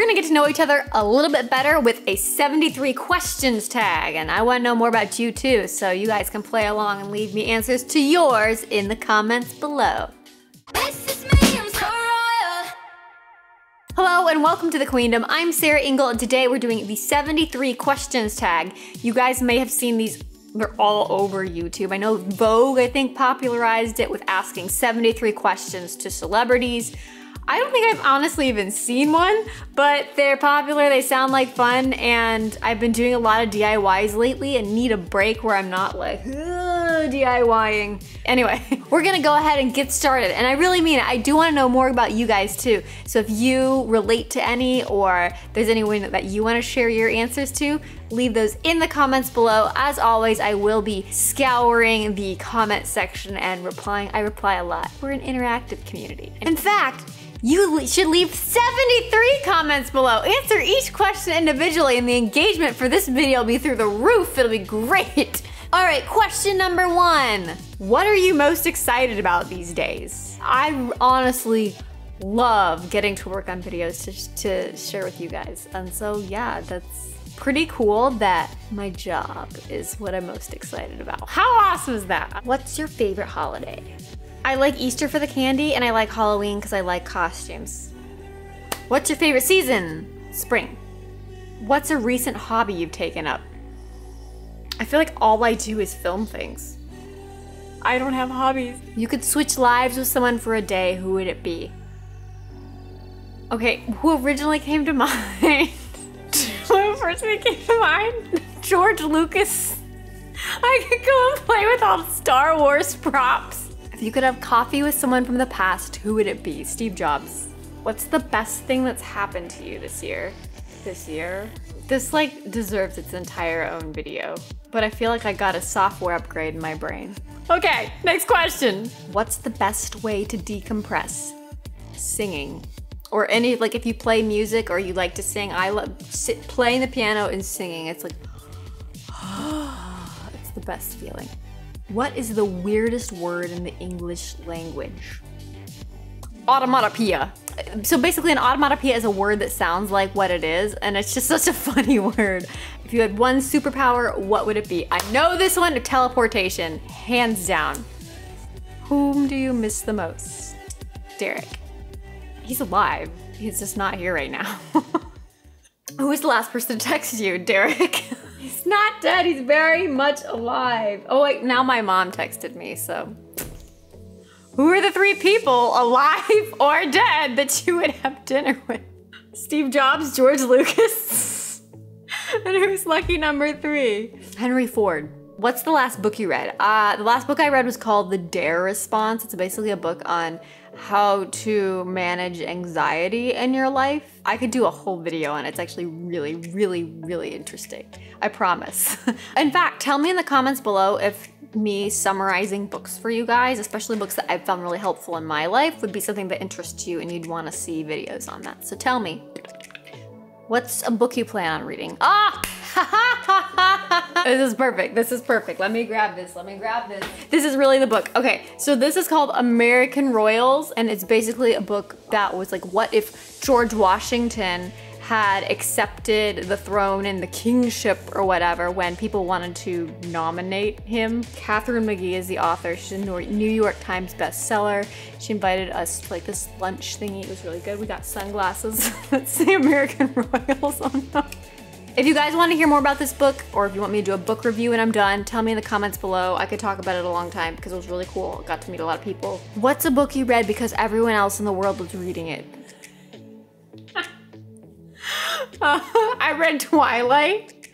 gonna get to know each other a little bit better with a 73 questions tag, and I wanna know more about you too, so you guys can play along and leave me answers to yours in the comments below. Hello and welcome to the Queendom. I'm Sarah Ingle, and today we're doing the 73 questions tag. You guys may have seen these, they're all over YouTube. I know Vogue, I think, popularized it with asking 73 questions to celebrities. I don't think I've honestly even seen one, but they're popular, they sound like fun, and I've been doing a lot of DIYs lately and need a break where I'm not like, DIYing. Anyway, we're gonna go ahead and get started, and I really mean it. I do wanna know more about you guys too, so if you relate to any or there's anyone that you wanna share your answers to, leave those in the comments below. As always, I will be scouring the comment section and replying. I reply a lot. We're an interactive community. In fact, you should leave 73 comments below. Answer each question individually and the engagement for this video will be through the roof. It'll be great. All right, question number 1. What are you most excited about these days? I honestly love getting to work on videos to share with you guys. And so yeah, that's pretty cool that my job is what I'm most excited about. How awesome is that? What's your favorite holiday? I like Easter for the candy, and I like Halloween because I like costumes. What's your favorite season? Spring. What's a recent hobby you've taken up? I feel like all I do is film things. I don't have hobbies. You could switch lives with someone for a day, who would it be? Okay, who originally came to mind? Who first came to mind? George Lucas. I could go and play with all the Star Wars props. If you could have coffee with someone from the past, who would it be? Steve Jobs. What's the best thing that's happened to you this year? This like deserves its entire own video, but I feel like I got a software upgrade in my brain. Okay, next question. What's the best way to decompress? Singing. Or any, like if you play music or you like to sing, I love playing the piano and singing. It's like, it's the best feeling. What is the weirdest word in the English language? Automatopoeia. So basically an automatopoeia is a word that sounds like what it is, and it's just such a funny word. If you had one superpower, what would it be? I know this one, teleportation, hands down. Whom do you miss the most? Derek. He's alive. He's just not here right now. Who was the last person to text you? Derek. He's not dead, he's very much alive. Oh wait, now my mom texted me, so. Who are the 3 people, alive or dead, that you would have dinner with? Steve Jobs, George Lucas. And who's lucky number 3? Henry Ford. What's the last book you read? The last book I read was called The Dare Response. It's basically a book on how to manage anxiety in your life. I could do a whole video on it. It's actually really, really, really interesting. I promise. In fact, tell me in the comments below if me summarizing books for you guys, especially books that I've found really helpful in my life, would be something that interests you and you'd want to see videos on that. So tell me, what's a book you plan on reading? Ah! This is perfect. This is perfect. Let me grab this. Let me grab this. This is really the book. Okay, so this is called American Royals, and it's basically a book that was like, what if George Washington had accepted the throne and the kingship or whatever when people wanted to nominate him. Catherine McGee is the author. She's a New York Times bestseller. She invited us to like this lunch thingy. It was really good. We got sunglasses that say American Royals on them. If you guys want to hear more about this book, or if you want me to do a book review when I'm done, tell me in the comments below. I could talk about it a long time because it was really cool. Got to meet a lot of people. What's a book you read because everyone else in the world was reading it? I read Twilight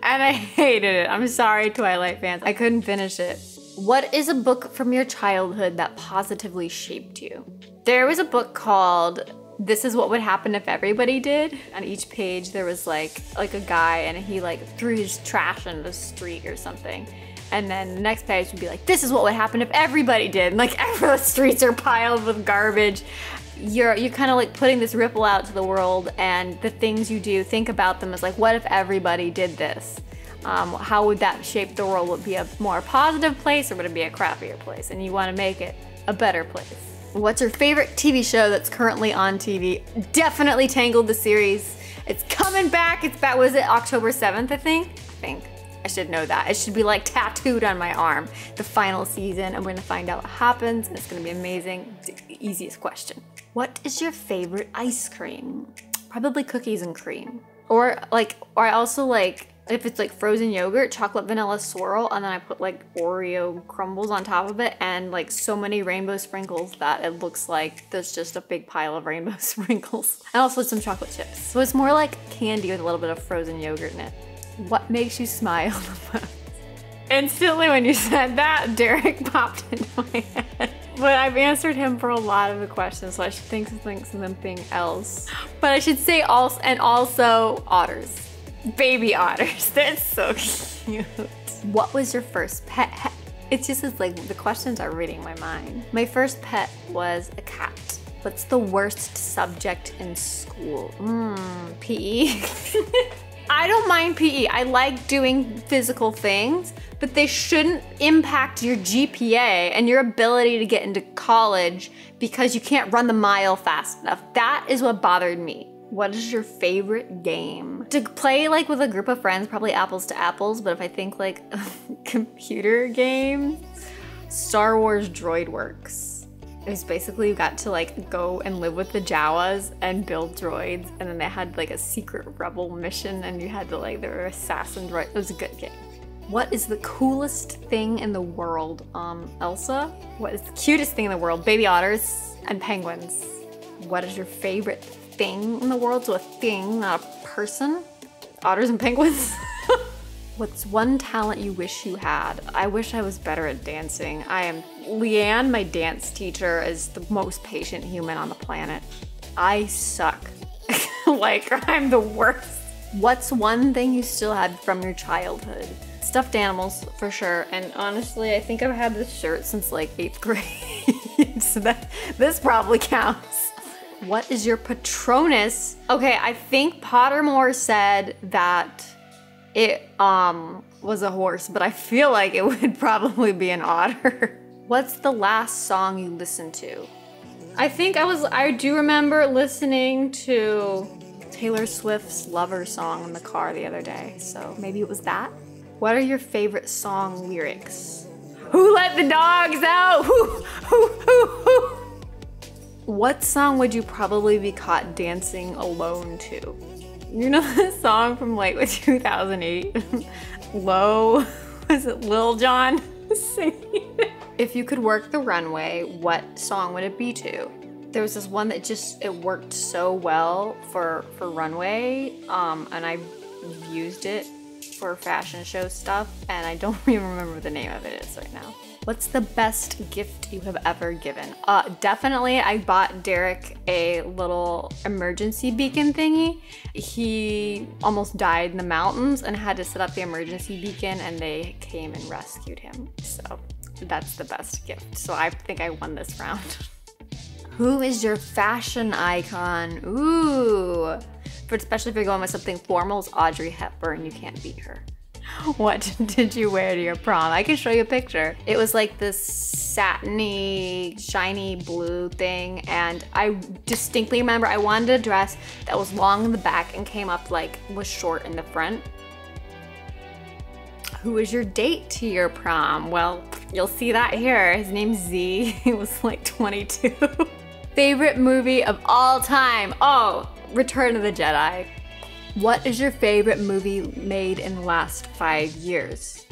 and I hated it. I'm sorry, Twilight fans. I couldn't finish it. What is a book from your childhood that positively shaped you? There was a book called This Is What Would Happen If Everybody Did. On each page there was like a guy and he like threw his trash in the street or something. And then the next page would be like, this is what would happen if everybody did. And like the streets are piled with garbage. You're kind of like putting this ripple out to the world, and the things you do, think about them as like, what if everybody did this? How would that shape the world? Would it be a more positive place or would it be a crappier place? And you want to make it a better place. What's your favorite TV show that's currently on TV? Definitely Tangled the series. It's coming back. It's back, was it October 7th, I think? I should know that. It should be like tattooed on my arm. The final season, I'm gonna find out what happens, and it's gonna be amazing. It's the easiest question. What is your favorite ice cream? Probably cookies and cream. Or I also like, if it's like frozen yogurt, chocolate vanilla swirl, and then I put like Oreo crumbles on top of it and like so many rainbow sprinkles that it looks like there's just a big pile of rainbow sprinkles. And also some chocolate chips. So it's more like candy with a little bit of frozen yogurt in it. What makes you smile the most? Instantly when you said that, Derek popped into my head. But I've answered him for a lot of the questions, so I should think something else. But I should say also otters. Baby otters, they're so cute. What was your first pet? It's like the questions are reading my mind. My first pet was a cat. What's the worst subject in school? PE. I don't mind PE. I like doing physical things, but they shouldn't impact your GPA and your ability to get into college because you can't run the mile fast enough. That is what bothered me. What is your favorite game? To play like with a group of friends, probably apples to apples, but if I think like computer games, Star Wars Droid Works. It was basically you got to like go and live with the Jawas and build droids, and then they had like a secret rebel mission and you had to like, there were assassin droids. It was a good game. What is the coolest thing in the world? Elsa? What is the cutest thing in the world? Baby otters and penguins. What is your favorite thing in the world? So a thing, not a person. Otters and penguins. What's one talent you wish you had? I wish I was better at dancing. Leanne, my dance teacher, is the most patient human on the planet. I suck. Like, I'm the worst. What's one thing you still have from your childhood? Stuffed animals, for sure. And honestly, I think I've had this shirt since like 8th grade. So this probably counts. What is your Patronus? Okay, I think Pottermore said that it was a horse, but I feel like it would probably be an otter. What's the last song you listened to? I do remember listening to Taylor Swift's Lover song in the car the other day, so maybe it was that. What are your favorite song lyrics? Who let the dogs out? Who? What song would you probably be caught dancing alone to? You know that song from like 2008? Low, was it Lil Jon singing it? If you could work the runway, what song would it be to? There was this one that it worked so well for Runway, and I used it for fashion show stuff, and I don't even remember what the name of it is right now. What's the best gift you have ever given? Definitely I bought Derek a little emergency beacon thingy. He almost died in the mountains and had to set up the emergency beacon, and they came and rescued him. So that's the best gift. So I think I won this round. Who is your fashion icon? Ooh. But especially if you're going with something formal, it's Audrey Hepburn. You can't beat her. What did you wear to your prom? I can show you a picture. It was like this satiny, shiny blue thing, and I distinctly remember I wanted a dress that was long in the back and came up like, was short in the front. Who was your date to your prom? Well, you'll see that here. His name's Z. He was like 22. Favorite movie of all time? Oh, Return of the Jedi. What is your favorite movie made in the last 5 years?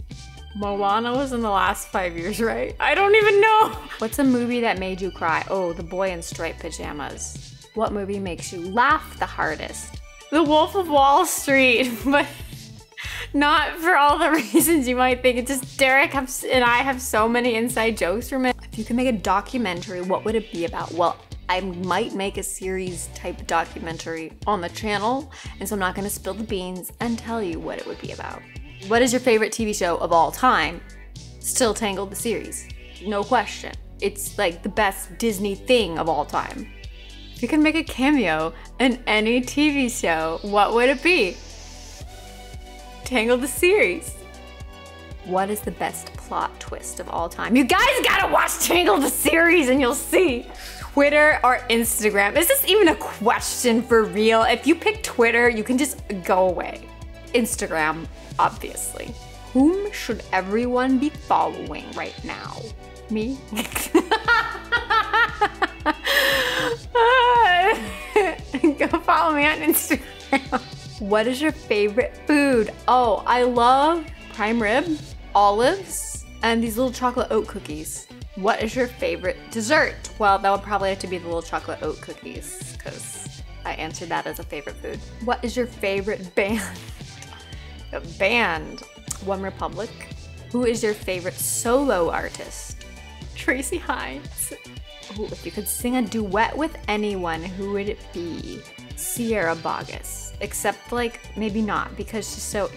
Moana was in the last 5 years, right? I don't even know. What's a movie that made you cry? Oh, The Boy in Striped Pajamas. What movie makes you laugh the hardest? The Wolf of Wall Street, but not for all the reasons you might think. It's just Derek and I have so many inside jokes from it. If you could make a documentary, what would it be about? Well, I might make a series type documentary on the channel, and so I'm not gonna spill the beans and tell you what it would be about. What is your favorite TV show of all time? Still Tangled the series, no question. It's like the best Disney thing of all time. If you can make a cameo in any TV show, what would it be? Tangled the series. What is the best plot twist of all time? You guys gotta watch Tangled the series and you'll see. Twitter or Instagram? Is this even a question for real? If you pick Twitter, you can just go away. Instagram, obviously. Whom should everyone be following right now? Me? Go follow me on Instagram. What is your favorite food? Oh, I love prime rib, olives, and these little chocolate oat cookies. What is your favorite dessert? Well, that would probably have to be the little chocolate oat cookies because I answered that as a favorite food. What is your favorite band? A band. One Republic. Who is your favorite solo artist? Tracy Hines. Ooh, if you could sing a duet with anyone, who would it be? Sierra Boggess. Except like, maybe not because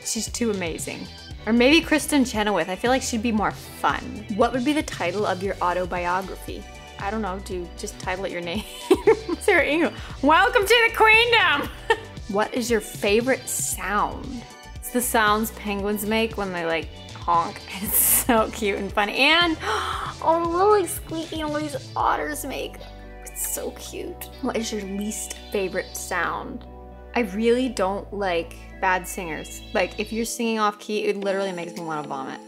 she's too amazing. Or maybe Kristen Chenoweth. I feel like she'd be more fun. What would be the title of your autobiography? I don't know, just title it your name. Sarah Ingle. Welcome to the queendom! What is your favorite sound? It's the sounds penguins make when they like honk. It's so cute and funny. And oh, the little like squeaky noise otters make. It's so cute. What is your least favorite sound? I really don't like bad singers. Like if you're singing off key, it literally makes me want to vomit.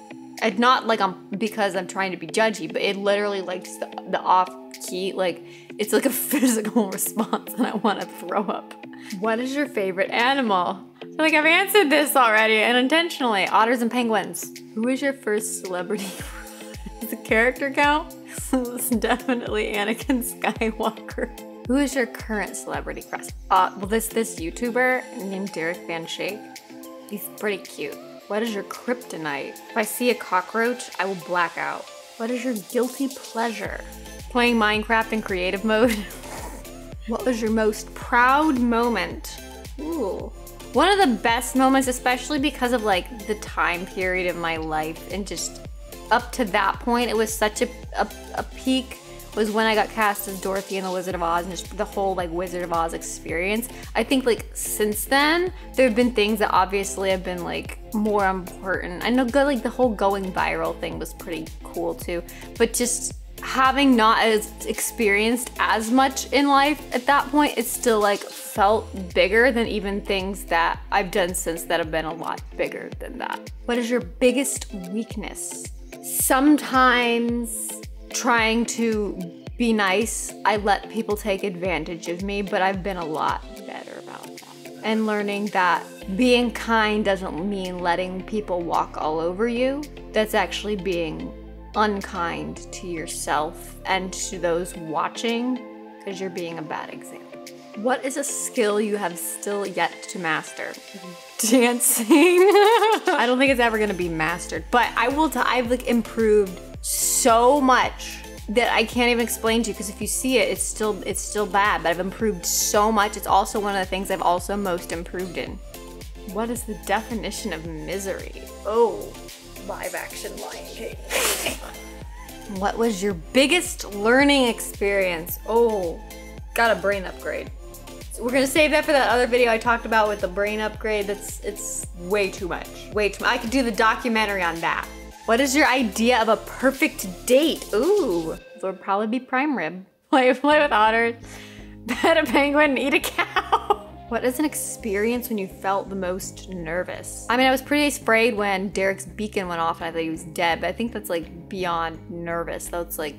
It's not like because I'm trying to be judgy, but it literally like just the off key, like it's like a physical response and I want to throw up. What is your favorite animal? I feel like I've answered this already unintentionally. Otters and penguins. Who is your first celebrity? Does the character count? It's definitely Anakin Skywalker. Who is your current celebrity crush? Well, this YouTuber named Derek Van Schaik. He's pretty cute. What is your kryptonite? If I see a cockroach, I will black out. What is your guilty pleasure? Playing Minecraft in creative mode. What was your most proud moment? Ooh. One of the best moments, especially because of like the time period of my life and just up to that point, it was such a peak, was when I got cast as Dorothy in The Wizard of Oz and just the whole like Wizard of Oz experience. I think like since then, there have been things that obviously have been like more important. I know like the whole going viral thing was pretty cool too, but just having not as experienced as much in life at that point, it still like felt bigger than even things that I've done since that have been a lot bigger than that. What is your biggest weakness? Sometimes trying to be nice, I let people take advantage of me, but I've been a lot better about that. And learning that being kind doesn't mean letting people walk all over you. That's actually being unkind to yourself and to those watching because you're being a bad example. What is a skill you have still yet to master? Dancing. I don't think it's ever gonna be mastered, but I've like improved so much that I can't even explain to you because if you see it, it's still bad, but I've improved so much. It's also one of the things I've also most improved in. What is the definition of misery? Oh, live action Lion King. What was your biggest learning experience? Oh, got a brain upgrade. So we're gonna save that for that other video I talked about with the brain upgrade. It's way too much, way too much. I could do the documentary on that. What is your idea of a perfect date? Ooh, it would probably be prime rib. Play with otters, pet a penguin, eat a cow. What is an experience when you felt the most nervous? I mean, I was pretty afraid when Derek's beacon went off and I thought he was dead, but I think that's like beyond nervous. That's like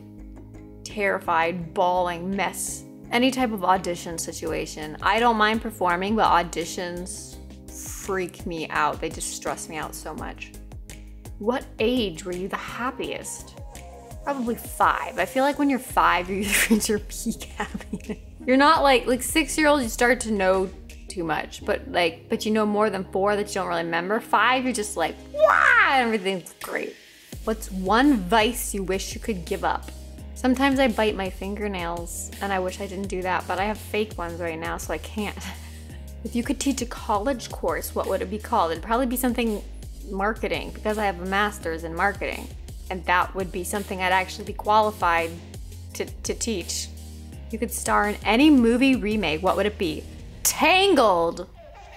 terrified, bawling mess. Any type of audition situation. I don't mind performing, but auditions freak me out. They just stress me out so much. What age were you the happiest? Probably 5. I feel like when you're 5, you reach your peak happiness. You're not like 6-year-olds, you start to know too much, but you know more than 4 that you don't really remember. 5, you're just like, wow, everything's great. What's one vice you wish you could give up? Sometimes I bite my fingernails and I wish I didn't do that, but I have fake ones right now, so I can't. If you could teach a college course, what would it be called? It'd probably be something marketing because I have a master's in marketing, and that would be something I'd actually be qualified to teach. You could star in any movie remake, what would it be? Tangled!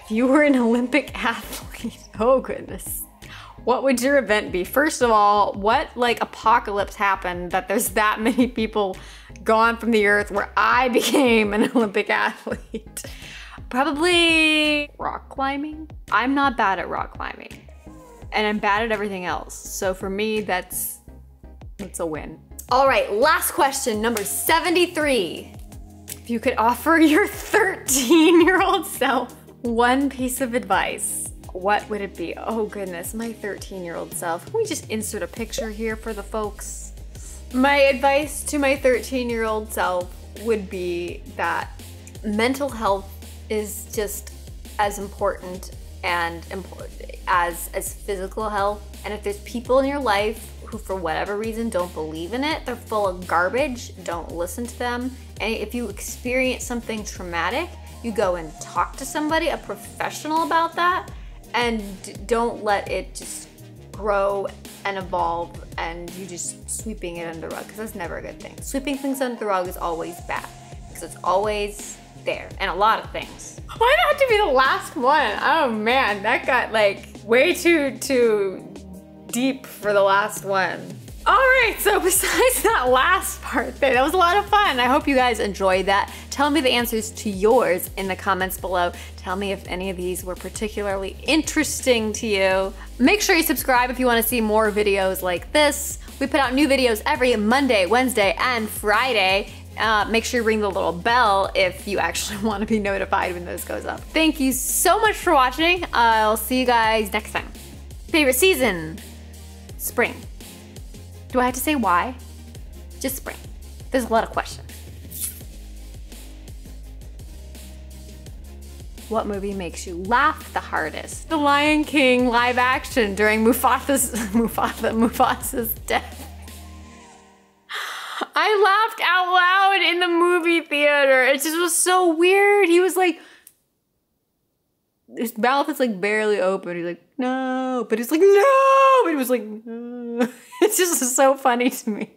If you were an Olympic athlete, oh goodness. What would your event be? First of all, what like apocalypse happened that there's that many people gone from the earth where I became an Olympic athlete? Probably rock climbing. I'm not bad at rock climbing, and I'm bad at everything else. So for me, that's a win. All right, last question, number 73. If you could offer your 13-year-old self one piece of advice, what would it be? Oh goodness, my 13-year-old self. Can we just insert a picture here for the folks? My advice to my 13-year-old self would be that mental health is just as important as physical health. And if there's people in your life who for whatever reason don't believe in it, they're full of garbage, don't listen to them. And if you experience something traumatic, you go and talk to somebody, a professional about that, and don't let it just grow and evolve and you just sweeping it under the rug, because that's never a good thing. Sweeping things under the rug is always bad, because it's always there, and a lot of things. Why did it have to be the last one? Oh man, that got like way too deep for the last one. All right, so besides that last part there, that was a lot of fun. I hope you guys enjoyed that. Tell me the answers to yours in the comments below. Tell me if any of these were particularly interesting to you. Make sure you subscribe if you want to see more videos like this. We put out new videos every Monday, Wednesday, and Friday. Make sure you ring the little bell if you actually want to be notified when this goes up. Thank you so much for watching. I'll see you guys next time. Favorite season? Spring. Do I have to say why? Just spring. There's a lot of questions. What movie makes you laugh the hardest? The Lion King live action during Mufasa's death. I laughed out loud in the movie theater. It just was so weird. He was like, his mouth is like barely open. He's like, no, but it's like, no, but it was like, no. It's just so funny to me.